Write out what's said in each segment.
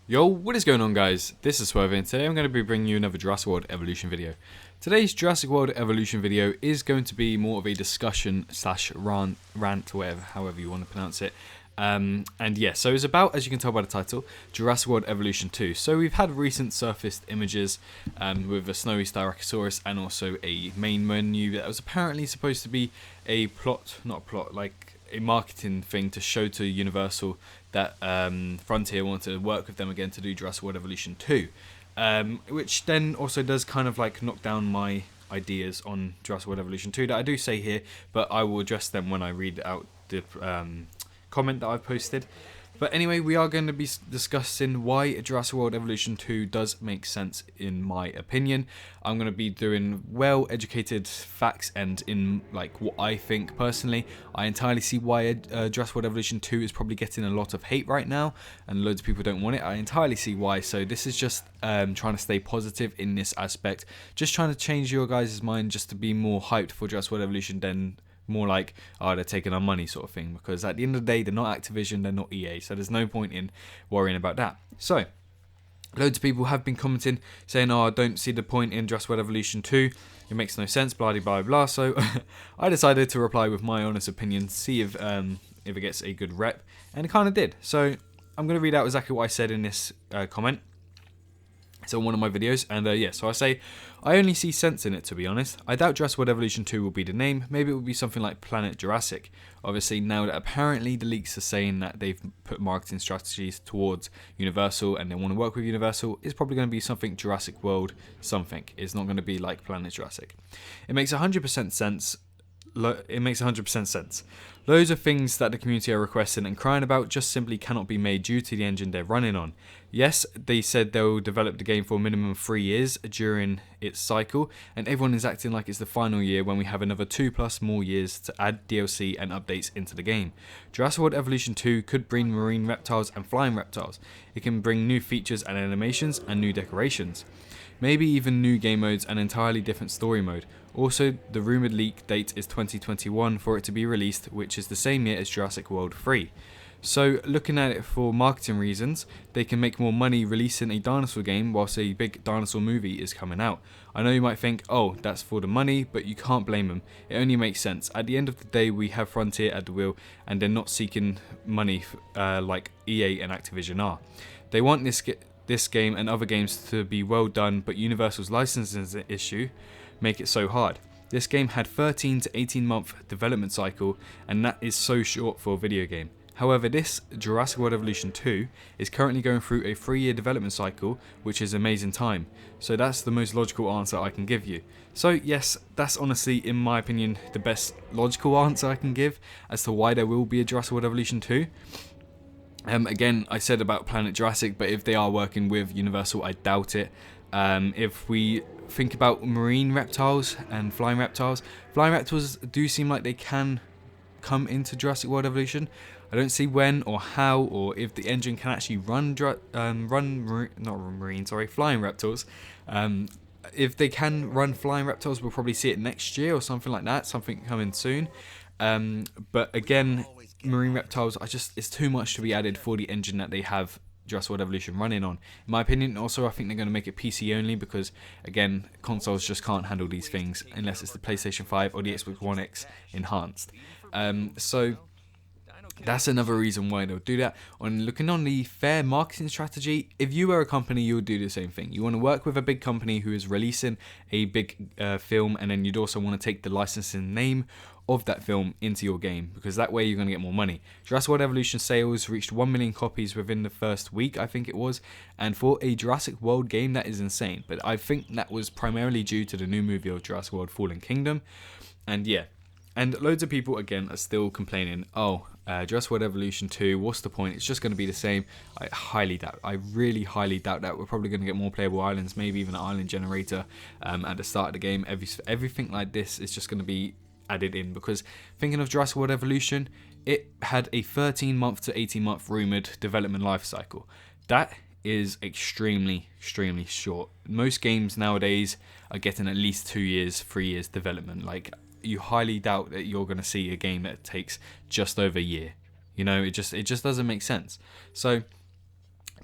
Yo, what is going on, guys? This is Swerve, and today I'm going to be bringing you another Jurassic World Evolution video. Today's Jurassic World Evolution video is going to be more of a discussion slash rant, whatever, however you want to pronounce it. And yeah, so it's about, as you can tell by the title, Jurassic World Evolution 2. So we've had recent surfaced images with a snowy Styracosaurus and also a main menu that was apparently supposed to be a like a marketing thing to show to Universal that Frontier wanted to work with them again to do Jurassic World Evolution 2. Which then also does kind of like knock down my ideas on Jurassic World Evolution 2 that I do say here, but I will address them when I read out the comment that I've posted. But anyway, we are going to be discussing why Jurassic World Evolution 2 does make sense in my opinion. I'm going to be doing well-educated facts and in like what I think personally. I entirely see why Jurassic World Evolution 2 is probably getting a lot of hate right now and loads of people don't want it. I entirely see why. So this is just trying to stay positive in this aspect. Just trying to change your guys' mind just to be more hyped for Jurassic World Evolution than more like, oh, they're taking our money sort of thing, because at the end of the day, they're not Activision, they're not EA, so there's no point in worrying about that. So, loads of people have been commenting, saying, oh, I don't see the point in Jurassic World Evolution 2, it makes no sense, blah, blah, blah, blah, so I decided to reply with my honest opinion, see if it gets a good rep, and it kind of did. So, I'm going to read out exactly what I said in this comment. It's on one of my videos, and yeah, so I say, I only see sense in it, to be honest. I doubt Jurassic World Evolution 2 will be the name. Maybe it will be something like Planet Jurassic. Obviously, now that apparently the leaks are saying that they've put marketing strategies towards Universal and they want to work with Universal, it's probably going to be something Jurassic World something. It's not going to be like Planet Jurassic. It makes 100% sense. It makes 100% sense. Loads of things that the community are requesting and crying about just simply cannot be made due to the engine they're running on. Yes, they said they'll develop the game for a minimum of 3 years during its cycle, and everyone is acting like it's the final year when we have another 2+ more years to add DLC and updates into the game. Jurassic World Evolution 2 could bring marine reptiles and flying reptiles. It can bring new features and animations and new decorations. Maybe even new game modes and entirely different story mode. Also, the rumoured leak date is 2021 for it to be released, which is the same year as Jurassic World 3. So, looking at it for marketing reasons, they can make more money releasing a dinosaur game whilst a big dinosaur movie is coming out. I know you might think, oh, that's for the money, but you can't blame them. It only makes sense. At the end of the day, we have Frontier at the wheel, and they're not seeking money like EA and Activision are. They want this game and other games to be well done, but Universal's licensing issue make it so hard. This game had 13 to 18 month development cycle, and that is so short for a video game. However, this Jurassic World Evolution 2 is currently going through a 3-year development cycle, which is amazing time. So that's the most logical answer I can give you. So yes, that's honestly, in my opinion, the best logical answer I can give as to why there will be a Jurassic World Evolution 2. Again, I said about Planet Jurassic, but if they are working with Universal, I doubt it. If we think about marine reptiles and flying reptiles do seem like they can come into Jurassic World Evolution. I don't see when or how, or if the engine can actually run flying reptiles. If they can run flying reptiles, we'll probably see it next year or something like that, something coming soon. But again, marine reptiles, it's too much to be added for the engine that they have Jurassic World Evolution running on. In my opinion, also I think they're going to make it PC only because, again, consoles just can't handle these things unless it's the PlayStation 5 or the Xbox One X enhanced. So that's another reason why they'll do that. On looking on the fair marketing strategy, if you were a company, you would do the same thing. You want to work with a big company who is releasing a big film, and then you'd also want to take the licensing name of that film into your game, because that way you're going to get more money. Jurassic World Evolution sales reached 1 million copies within the first week, I think it was, and for a Jurassic World game, that is insane. But I think that was primarily due to the new movie of Jurassic World Fallen Kingdom, and yeah. And loads of people, again, are still complaining, oh, Jurassic World Evolution 2, what's the point? It's just going to be the same. I really highly doubt that. We're probably going to get more playable islands, maybe even an island generator at the start of the game. Everything like this is just going to be added in, because thinking of Jurassic World Evolution, it had a 13-month to 18-month rumoured development life cycle. That is extremely short. Most games nowadays are getting at least 2 years, 3 years development. Like, you highly doubt that you're going to see a game that takes just over a year. You know, it just doesn't make sense. So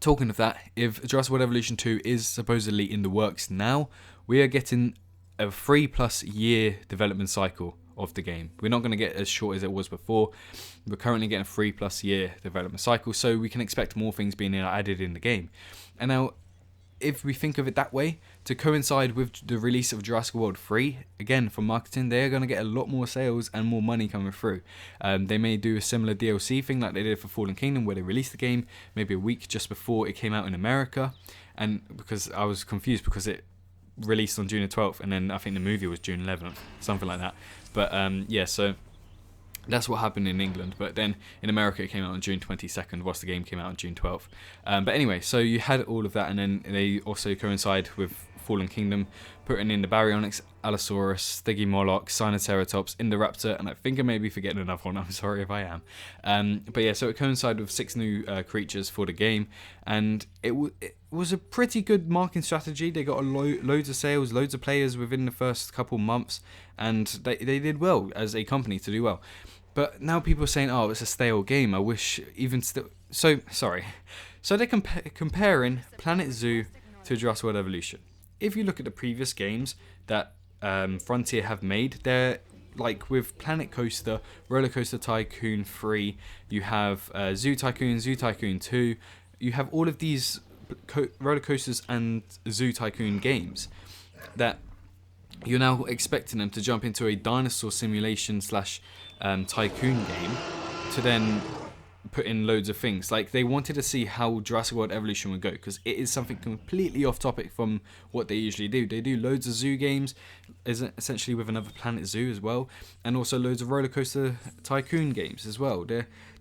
Talking of that, if Jurassic World Evolution 2 is supposedly in the works now, we are getting a 3+ year development cycle of the game. We're not going to get as short as it was before. We're currently getting a 3+ year development cycle, so we can expect more things being added in the game. And now, if we think of it that way, to coincide with the release of Jurassic World 3, again, for marketing, they're going to get a lot more sales and more money coming through. They may do a similar DLC thing like they did for Fallen Kingdom, where they released the game maybe a week just before it came out in America. And because I was confused because it released on June the 12th, and then I think the movie was June 11th, something like that. But yeah, so that's what happened in England, but then in America it came out on June 22nd, whilst the game came out on June 12th. But anyway, so you had all of that, and then they also coincide with Fallen Kingdom, putting in the Baryonyx, Allosaurus, Stygimoloch, Sinoceratops, Indoraptor, and I think I may be forgetting another one, I'm sorry if I am. But yeah, so it coincided with 6 new creatures for the game, and it was a pretty good marketing strategy. They got loads of sales, loads of players within the first couple months, and they did well as a company to do well. But now people are saying, oh, it's a stale game. I wish even still... So, sorry. So they're comparing Planet Zoo to Jurassic World Evolution. If you look at the previous games that Frontier have made, they're like with Planet Coaster, Roller Coaster Tycoon 3, you have Zoo Tycoon 2, you have all of these roller coasters and Zoo Tycoon games that you're now expecting them to jump into a dinosaur simulation / tycoon game to then put in loads of things. Like, they wanted to see how Jurassic World Evolution would go, because it is something completely off topic from what they usually do. They do loads of zoo games, essentially with another Planet Zoo as well, and also loads of roller coaster tycoon games as well.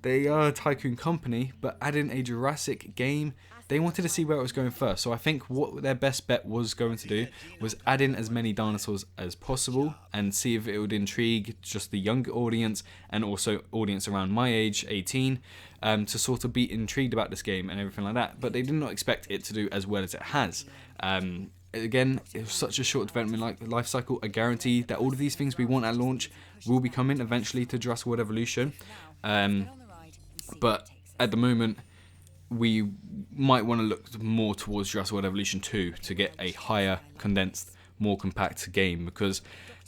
They are a tycoon company, but adding a Jurassic game, they wanted to see where it was going first. So I think what their best bet was going to do was add in as many dinosaurs as possible and see if it would intrigue just the younger audience and also audience around my age, 18, to sort of be intrigued about this game and everything like that. But they did not expect it to do as well as it has. Again, it was such a short development life cycle. I guarantee that all of these things we want at launch will be coming eventually to Jurassic World Evolution. But at the moment, we might want to look more towards Jurassic World Evolution 2 to get a higher, condensed, more compact game, because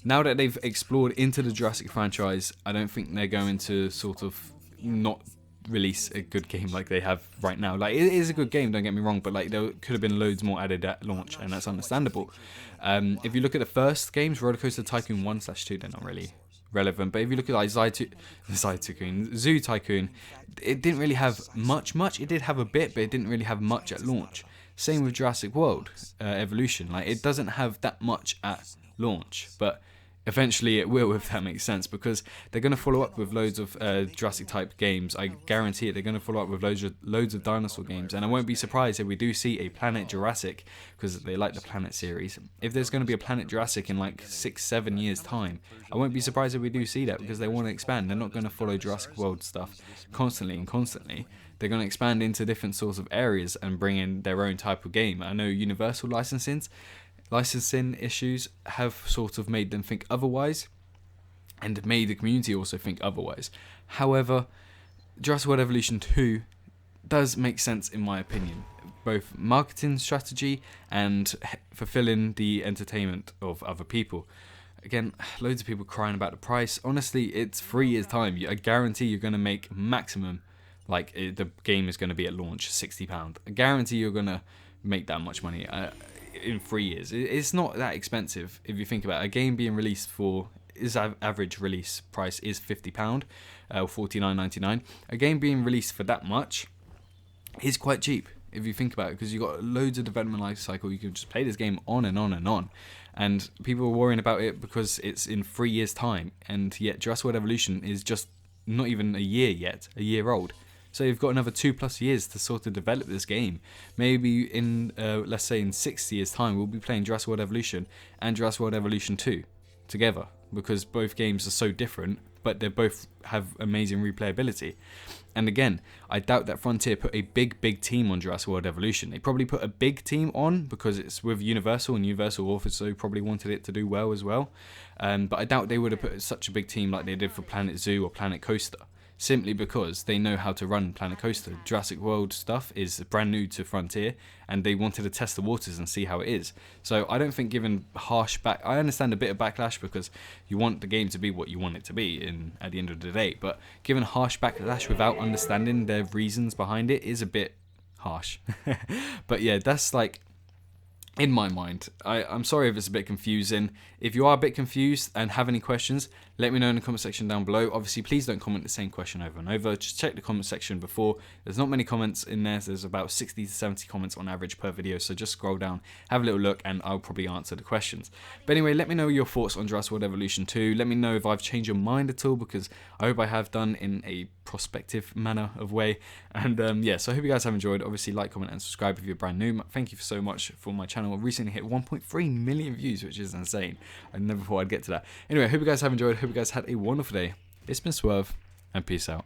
now that they've explored into the Jurassic franchise, I don't think they're going to sort of not release a good game like they have right now. Like, it is a good game, don't get me wrong, but like there could have been loads more added at launch, and that's understandable. If you look at the first games, Roller Coaster Tycoon 1/2, they're not really relevant, but if you look at like Zoo Tycoon, it didn't really have much. It did have a bit, but it didn't really have much at launch. Same with Jurassic World Evolution. Like, it doesn't have that much at launch, but eventually it will, if that makes sense, because they're going to follow up with loads of Jurassic type games. I guarantee it. They're going to follow up with loads of dinosaur games, and I won't be surprised if we do see a Planet Jurassic, because they like the Planet series. If there's going to be a Planet Jurassic in like 6-7 years time, I won't be surprised if we do see that, because they want to expand. They're not going to follow Jurassic World stuff constantly. They're going to expand into different sorts of areas and bring in their own type of game. I know Universal licensing issues have sort of made them think otherwise, and made the community also think otherwise. However, Jurassic World Evolution 2 does make sense in my opinion, both marketing strategy and fulfilling the entertainment of other people. Again, loads of people crying about the price. Honestly, it's 3 years time. I guarantee you're going to make maximum, like the game is going to be at launch £60. I guarantee you're going to make that much money in 3 years. It's not that expensive if you think about it. A game being released for, its average release price is £50 or $49.99. A game being released for that much is quite cheap if you think about it, because you've got loads of development life cycle. You can just play this game on and on and on, and people are worrying about it because it's in 3 years time, and yet Jurassic World Evolution is just not even a year old. So you've got another 2+ years to sort of develop this game. Maybe in, let's say in 6 years time, we'll be playing Jurassic World Evolution and Jurassic World Evolution 2 together, because both games are so different, but they both have amazing replayability. And again, I doubt that Frontier put a big team on Jurassic World Evolution. They probably put a big team on because it's with Universal, and Universal also probably wanted it to do well as well. But I doubt they would have put such a big team like they did for Planet Zoo or Planet Coaster. simply because they know how to run Planet Coaster. Jurassic World stuff is brand new to Frontier, and they wanted to test the waters and see how it is. So I don't think giving harsh back, I understand a bit of backlash because you want the game to be what you want it to be at the end of the day, but giving harsh backlash without understanding their reasons behind it is a bit harsh. But yeah, that's like, in my mind, I'm sorry if it's a bit confusing. If you are a bit confused and have any questions, let me know in the comment section down below. Obviously, please don't comment the same question over and over. Just check the comment section before. There's not many comments in there. There's about 60 to 70 comments on average per video. So just scroll down, have a little look, and I'll probably answer the questions. But anyway, let me know your thoughts on Jurassic World Evolution 2. Let me know if I've changed your mind at all, because I hope I have done in a prospective manner of way. And yeah, so I hope you guys have enjoyed. Obviously, like, comment, and subscribe if you're brand new. Thank you so much for my channel. I recently hit 1.3 million views, which is insane. I never thought I'd get to that. Anyway, I hope you guys have enjoyed. I hope you guys had a wonderful day. It's been Swerve, and peace out.